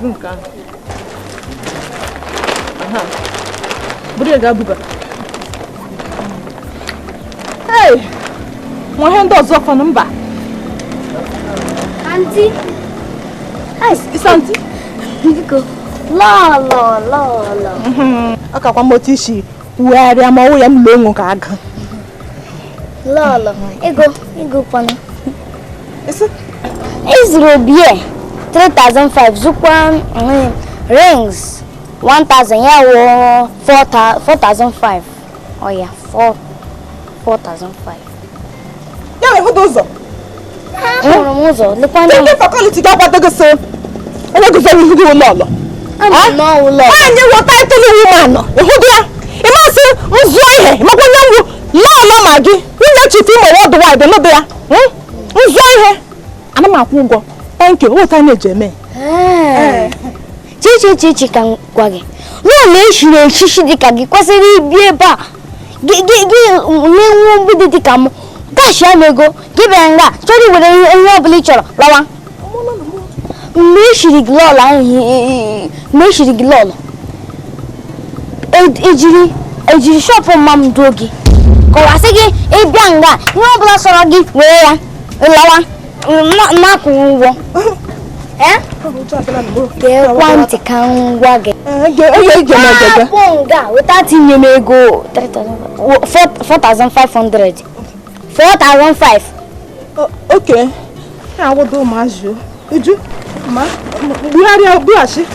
Bunka. Buri ga buga. Hey! Mo hen do zo ko number. Auntie. Hey, is auntie? Biko. La. Aka kwa motishi. Were ama wo yam longu ka aga. La. Ego pana. Is it? Is beer 3,500 zukwa rings 1,000 yeah 4,500. Oh yeah, 4,500. Ya we hodozo. Muzo, lekwana. Take for quality ga kwata go so. Ele go so ni go lolo. No lo. Anye wo title woman no. Ehudu ya. E ma se nzo ihe, ma kwa nyangu. Lolo magi. Nne chiefimo worldwide no be ya. Nzo ihe. Ana ma akwụ ụgwọ. Thank you. What time ejeme? Chichi kan gwa gị. No le shiri echichi dị ka gị kwesịrị ibi ebe a. Gị na-enwe obi dị ka m. Gashi amego, gị bịa nga, chọrọ iwere ihe ọbụla ị chọrọ, lawa. Mgbe ị shiri gị lọlọ. Ejiri shọpụ mma m duo gị. Kọwasị gị ịbịa nga, ihe ọbụla sọrọ gị were ya, lawa. Na-akwụ ụgwọ. Gekwa ntị ka ngwa gị. Akpụ nga, weta tinye m ego 4,500. 4,500. Okay. I will do my job. Uju, ma, buashi.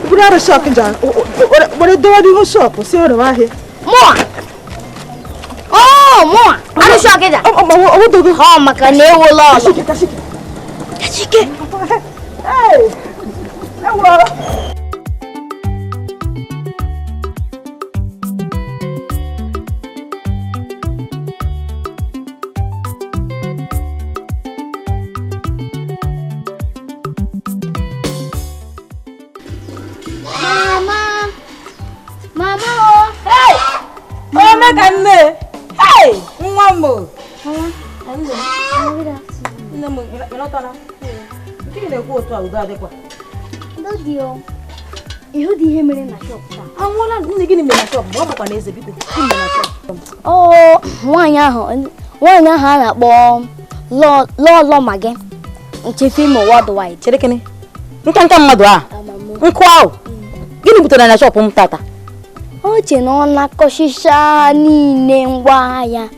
Buara shop nja. What do you shop? See what I hear. More. Oh, more. I'm shocked at that. What do you? Oh, my God, they will love. Hey. Hello. Hey, Mamo. You did him in a shop. I want to give him a shop. What is it? Oh, 1 year. 1 year, I bomb. Lord, again. Chiefimo worldwide. Chicken. You can come, Madra. Give me to the shop, Tata. Oh, Chinona Koshisha, ni wire.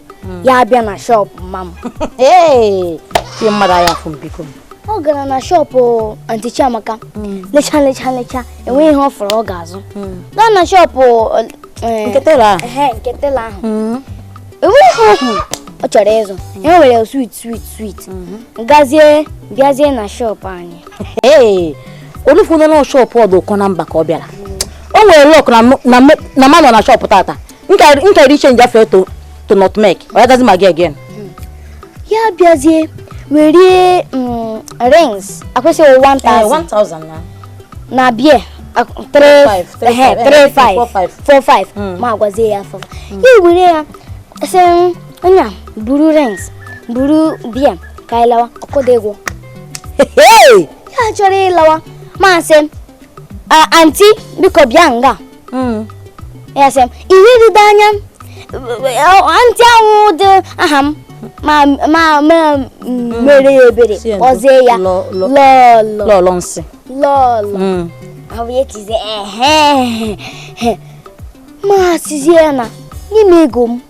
Ya be na shop, ma'am. Hey, your mother from Pico. Oh, gonna na shop, Auntie Chamaka. Lecha, and we home for orgasm. Then na shop, Ketela. Ketela. We home. O chorezo. E sweet. Gazie na shop ani. Hey, olufu no shop odo konamba ka obiara. O we look na man na shop tata. Nka reach change after to not make. Or doesn't make again. Ya biazie we rings. Akwese 1,000. 1,000 na. Na bie 4,500. Ma gwazie ya for. You we ya. Say anya buru rings. Buru bie kailawa okodego. Hey! Ya chore lawa. Ma say auntie biko bianga. Ya say ihe di danya. Auntie awu de aham. Ma mere ebere. Oze ya. Lolonsi. Lolo. Awie tize Ma tize na. Ni megom.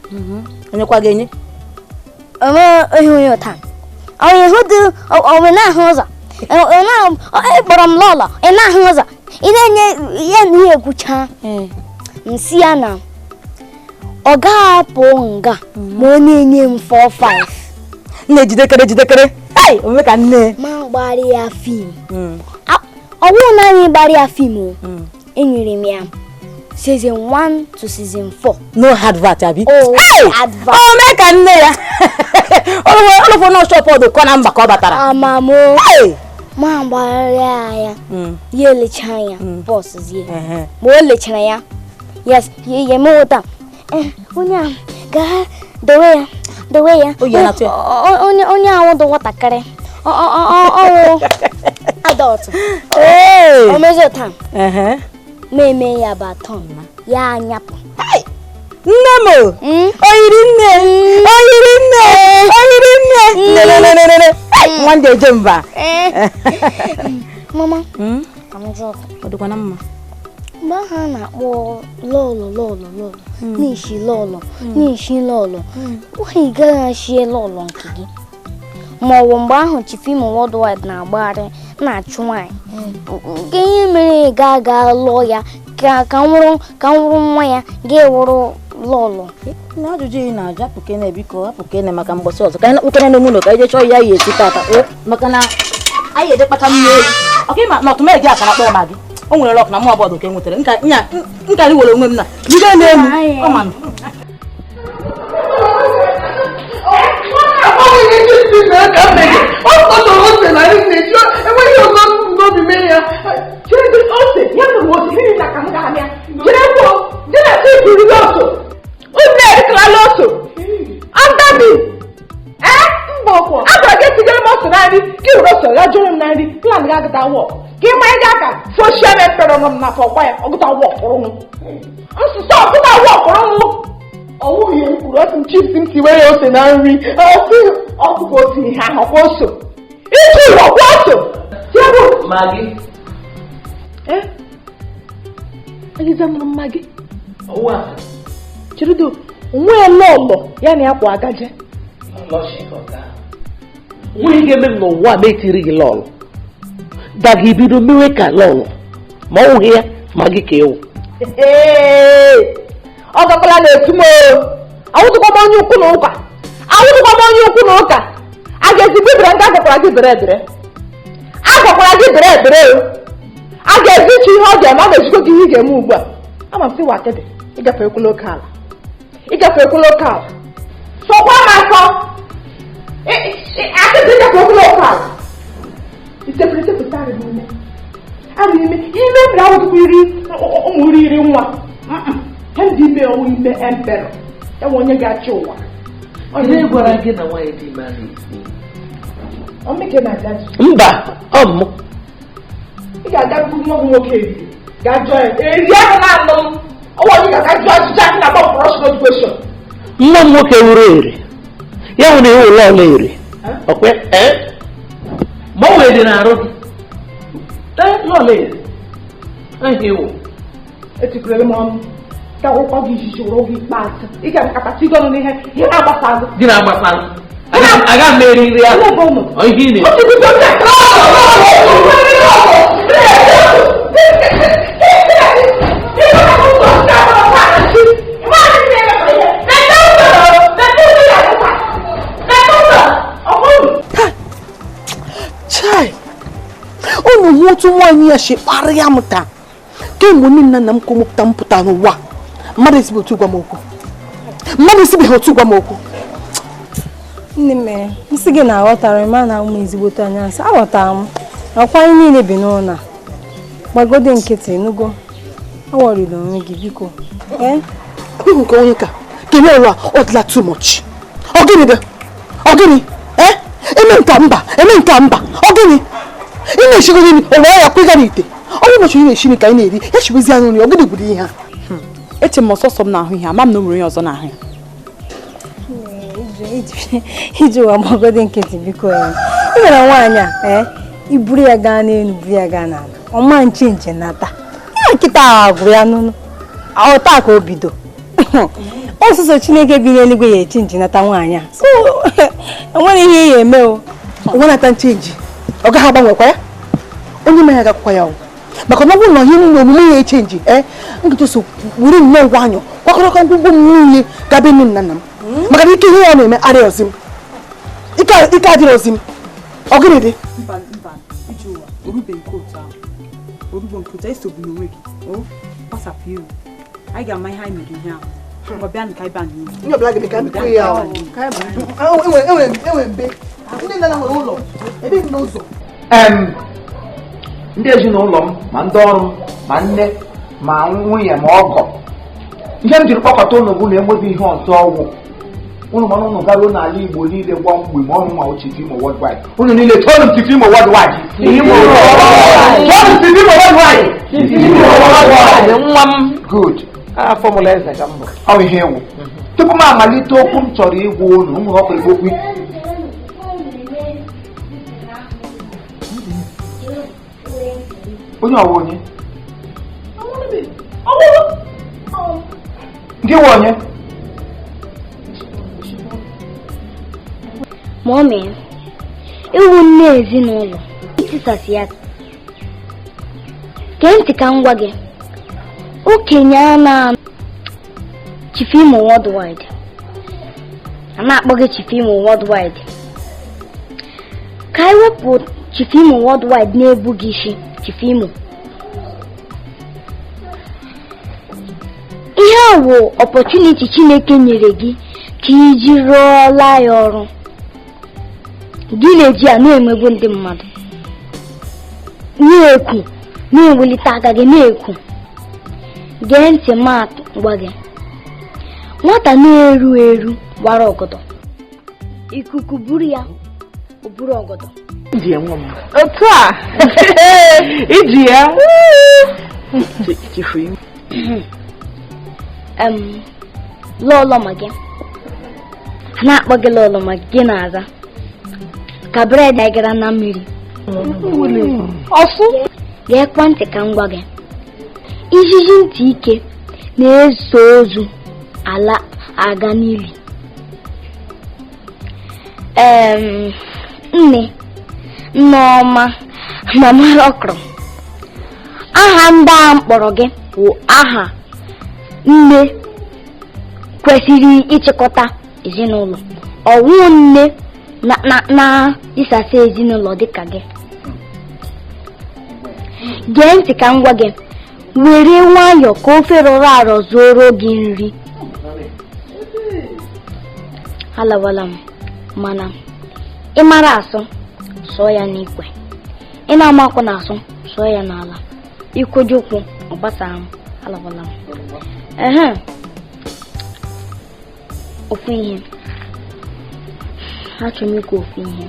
Onye kwa genye? Ehun ta. Awie hodu o na hoza. Na boram lolo. Na hoza. Ine ye ni egucha. Nsia na. Oga ponga. Mo ni nye 4,500. Ne jidekere. Hey, o me ka nne. Ma gbari ya film. Owo na ni gbari ya film o. Enyere mi am. Season 1 to season 4. No advert abi. Oh, hey! Advert. Oh, me ka nne ya. All of no shop odo kona mba ka batara. Amamo. Hey! Ma gbari ya. Ye le chanya. Boss ye. Mo le chanya. Yes, ye mo ta. Onya ga the way. Oh, yeah, not onya want the water kare. Oh. adult. O mezo time. Me ya baton. Ya nyapo. Nemo. Oyiri nne. No. One day jumba. Mama. I'm drunk. Odukwana mma. Baha na kpọ lolo. Nishi lolo. Why ga shie lolo nke gị? Ma ọ mgbe ahụ Chifimo worldwide na-agbagharị na-achụ nwanyị. Ihe mere ga lụọ ya ka nwụrụ nwa ya ga-ewuru lolo. Na ajụjụ ị na-aja pụkene biko hapụkene maka mgbọsị ọzọ ka anyị na-akpụkene n'ụlọ ka anyị chọọ ya yi eti tata maka na anyị edekpata mmiri ọka ịma na ọtụmege aka na kpọrọ ma gị o nwere lọk na mụ ọbọdụ ka e nwetara nkarị were onwe m na ihe na-elu ọma Maggie. Maggie. What? Chirudo, nwe lolo ya na akwa agaje. We give him no one make lolo. That he be do miracle lolo. Ma here, Maggie keo. Hey! Ogakola na etumo. Awutu kwa monyu ukwu ụka. A ga-ezi bibere nga agakwara gị bere. A ga-ezi chi ihe ọ ga-eme na-ejikọ gị ihe ga-eme ugbu a. Ama m sị watede, ịgafe ekwu lokal. Sọkwa m afọ. Akịdị ịgafe ekwu lokal. Isepụtara n'ime. Ime mere awụtụkwa ụmụ iri nwa. Ndị ime ọnwụ ime empero. Enwe onye ga-achị ụwa. Onye gwara gị na nwaanyị dị ime Mba, ọmụ. Ị ga-aga nwa nwoke eri. Ga-ajọ eri ahụ na-anụ m. Ọwụ onye ga-aga jụọ ajụjụ ahụ na-agba for education. Nwa m nwoke wuru eri. Ya nwere iwu ụlọ ọla eri. Ọkwe? Ma o wee dị n'arụ gị. N'ọla eri. Ihe iwu. Etikwere m ọnụ. Ka akwụkwọ gị ijiji wụrụ gị ikpeazụ. Ị ga-akapata ịgọnụ n'ihe ihe na-agbasazụ. Dị na-agbasazụ. Aga m eri nri ya. Ihe ị na-eri. Chai! Unu hụ otu nwaanyị ya shi kparị ya mụta. Kemgbe nne na m kọmụpụta mpụta n'ụwa. Mmadụ esibe otu gwa m okwu. Nne m, nsị gị na-aghọtara m na ụmụ ezigbote anya nsị. Aghọtara m. Ọkwa anyị niile bi n'ụlọ. Gbagode nkịtị nugo. Aworila onwe gị biko. Nke onye ka. Kene ụwa ọ dịla too much. Ogini? Eme nke mba. Ogini? Ị na-eshi gị ụwa ya kwega n'ite. Onye ụbọchị ị na-eshi ka ị na-eri, ya chibuzi anụ nri, ogini gburu ihe ha. Eche m ọsọsọ m n'ahụ ihe, ama m na o nwere onye ọzọ n'ahụ ya. Iji ụwa gbagode nkịtị biko ya. Ị mere nwaanyị a, iburu ya gaa n'elu, buru ya gaa n'ala. Ọma nche nata. Ya nkịta ahụ gwụrụ ya n'ụlọ. Ọta ka o bido. Ọsụsọ Chineke bi n'eluigwe ya echi nata nwaanyị a. So, enwere ihe ya eme o. Onwe nata nchenji. Ọ gaghị agbanwekwa ya. Onye ma ya gakwa ya o. Maka na ọ bụrụ na ihe niile omume ya echenji, nkịta so wuru nnọọ nwanyọ. Kwakọrọkọ ngwugwu m niile gabe nne nna m. Maka na ike ihe ya na-eme arịọzi m. Ike adịrọzi m. Ọ gịnị dị? Mba, iji ụwa, orube nke otu ahụ. Orube nke otu, esogbu n'onwe gị. Pasapụ iru. Anyị ga-ama ihe anyị mere ihe ahụ. Ọbịa nke anyị baa n'ihu. Nye ọbụla gị ka anyị kwee ya ahụ. Enwere mbe. Ndị nna nwere ụlọ. Ebe m n'ụzọ. Ndị ezinụlọ m ma ndị ọrụ m ma nne ma nwunye ma ọgọ ihe m jiri kpọkọta ụlọ bụ na enweghị ihe ọzọ ọgwụ ụnụ mana ụnụ garuo n'ala Igbo niile gwa mgbe ma ọnụ ma Chief Imo worldwide ụnụ niile tụọnụ Chief Imo worldwide nwa m good fọmụla eze ka mbụ ọ ihe ewu tupu m amalite okwu m chọrọ ịgwa ụnụ ụmụ ọkụ Igbo okwu onye ọwa onye gị nwe onye Mommy, ewu nne ezinụlọ itisasi ya gee ntị ka m gwa gị okenye a na Chief Imo worldwide a na-akpọ gị Chief Imo worldwide ka anyị wepụ Chief Imo worldwide na-ebu gị isi Chief Imo ihe a bụ opportunity Chineke nyere gị ka iji rụọla ya ọrụ gị na-eji ya na-emegbu ndị mmadụ na-ekwu na-ewelite aka gị na-ekwu gee ntị ma gwa gị nwata na-eru eru gbara ọgọdọ ikuku buru ya o buru ọgọdọ iji ya nwa m otu a iji ya Chief Imo lọlọ ma gị a na-akpọ gị lọlọ ma gị na-aza ka bred anyị gara na mmiri ọsụ ga-ekwe ntị ka m gwa gị ijiji ntị ike na-eso ozu ala aga n'ili nne Nneọma mama ọkrọ aha ndị a mkpọrọ gị bụ aha nne kwesịrị ịchịkọta ezinụlọ ọwụ nne na ịsasa ezinụlọ dịka gị gee ntị ka m gwa gị were nwayọọ ka ofe rọrọ arọ zuoro gị nri alawala m mana ị mara asụ sụọ ya n'ikwe ị na-amakwa na asụ sụọ ya n'ala ikwoju ụkwụ ọgbasara m alawala m ofu ihe achọrọ m ikwu ofu ihe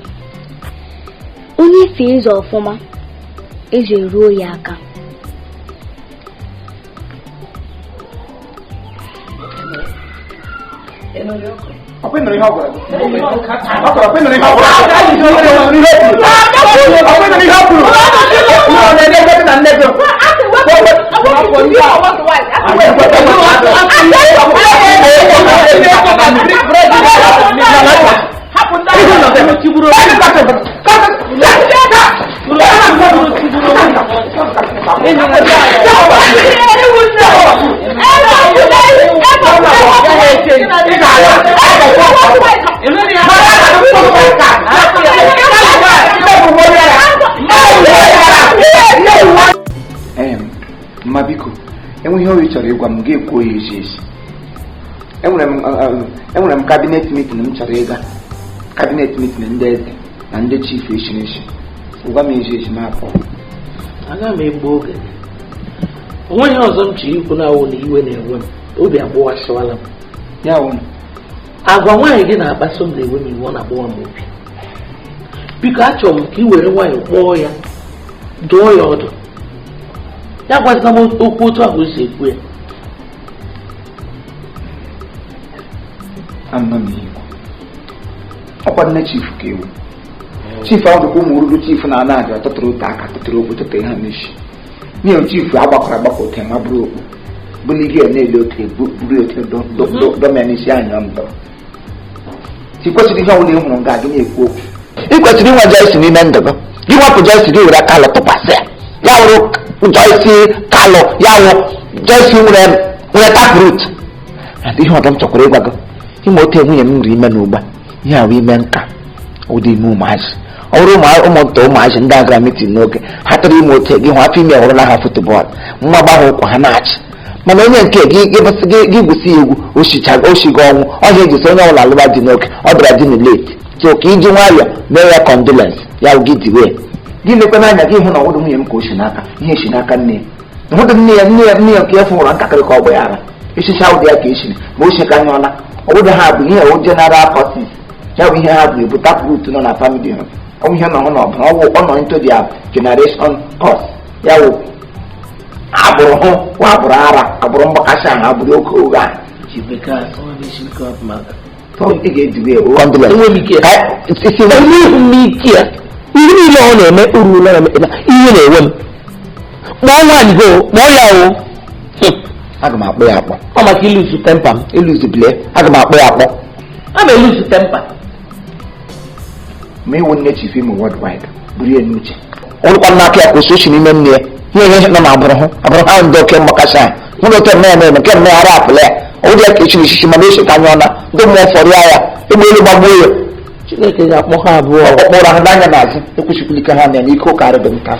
onye ife eze ọfụma eze ruo ya aka mma biko enweghị ihe chọrọ ịgwa m ga-ekwu ya ezi enwere m kabinet meeting m chọrọ ịga kabinet meeting ndị eze na ndị chief eshirishi gwa m ezi m apụ aga m egbu oge onweghị ọzọ m chiri ikwu na-awụ na iwe na-enwe m obi agbụwasịwala m ya wụ agwa nwaanyị gị na-akpaso m na-enwe m iwe ọ na-agbụwa m obi biko achọrọ m ka ị were nwaanyị kpọọ ya dụọ ya ọdụ ya gwazina m okwu otu ahụ o si ekwu ya ama m ihe ọkwa nne chief ka ewu chief ahụ dịkwa ụmụ ururu chief na-ana aja tụtụrụ ote aka tụtụrụ okwu tụtụrụ ha n'isi nye chief agbakọrọ agbakọ ote ma bụrụ okpu bụrụ ihe na-ele ote buru ote dọmịa n'isi anya m dọrọ i kwesịrị ihe ọbụla ị hụrụ nga gị na-ekwu okwu ị kwesịrị inwe Joyce n'ime ndụ gị gị wepụ Joyce gị were aka alụ tụkwasị ya wụrụ Joyce kalụ ya wụ Joyce nwere taprut ihe ọdọ m chọkwara ịgwa gị ime ote nwunye m nri ime n'ụgba ihe ahụ ime nka ụdị ime ụmụazị ọ bụrụ ụmụnta ụmụazị ndị agara mitin n'oge ha tụrụ ime ote gị hụ afọ ime hụrụ na ha futbọọlụ nwa gbahụ ụkwa ha na-achị mana onye nke gị gwụsị ya egwu oshigo ọnwụ ọhịa ejisi onye ọbụla alụba dị n'oke ọ bịara dị n'leti so ka iji nwayọọ mee ya condolence ya gị diwe gị lekwe n'anya gị hụ na ọwụdụ nwunye m ka o si n'aka ihe si n'aka nne ya hụdụ nne ya nke ya fụrụ ntakịrị ka ọ gba ya ara echicha ụdị ya ka esi ma o si ka anya ọla Owo the have here o general causes. Ya we have the but that root no na family. O here no no into their generation cause. Ya wo abụrụ hụ wa abụrụ ara abụrụ mgbakasha na abụrụ oke ụgha Chibeka someone be should come back. so ị ga-ediwe condolence Enwe mike. Isi na Enwe mike. Ihe niile ọ na-eme uru ụlọ na-eme ihe na-ewe m. Kpọọ nwaanyị go, kpọọ ya o. aga m akpọ ya akpọ Ọ maka iluzu tempa m. ịlụzi bile aga m akpọ ya akpọ A ma eluzu tempa. ma iwu nne Chief Imo worldwide buru ya n'uche ọrụkwa n'aka ya ka o sochi n'ime nne ya ihe nọ na abụrụ ha ndị oke mgbakasha ụlọ ote eme nke mme ara apụla ya ọwụdị ya ka echiri echichi mana echeta anya ọna ndị mmụọ fọrọ ya egbe elu gbagbuo ya Chineke ga-akpọ ha abụọ. ọkpọrọ ha n'anya n'azụ ekwesịkwulike ha na ike ụka arịbe nka.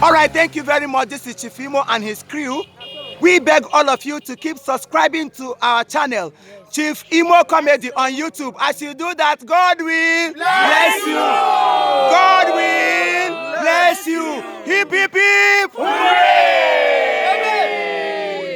All right, thank you very much. This is Chief Imo and his crew. We beg all of you to keep subscribing to our channel, Chief Imo Comedy on YouTube. As you do that, God will bless you. God will bless you. Hip, hip, hip.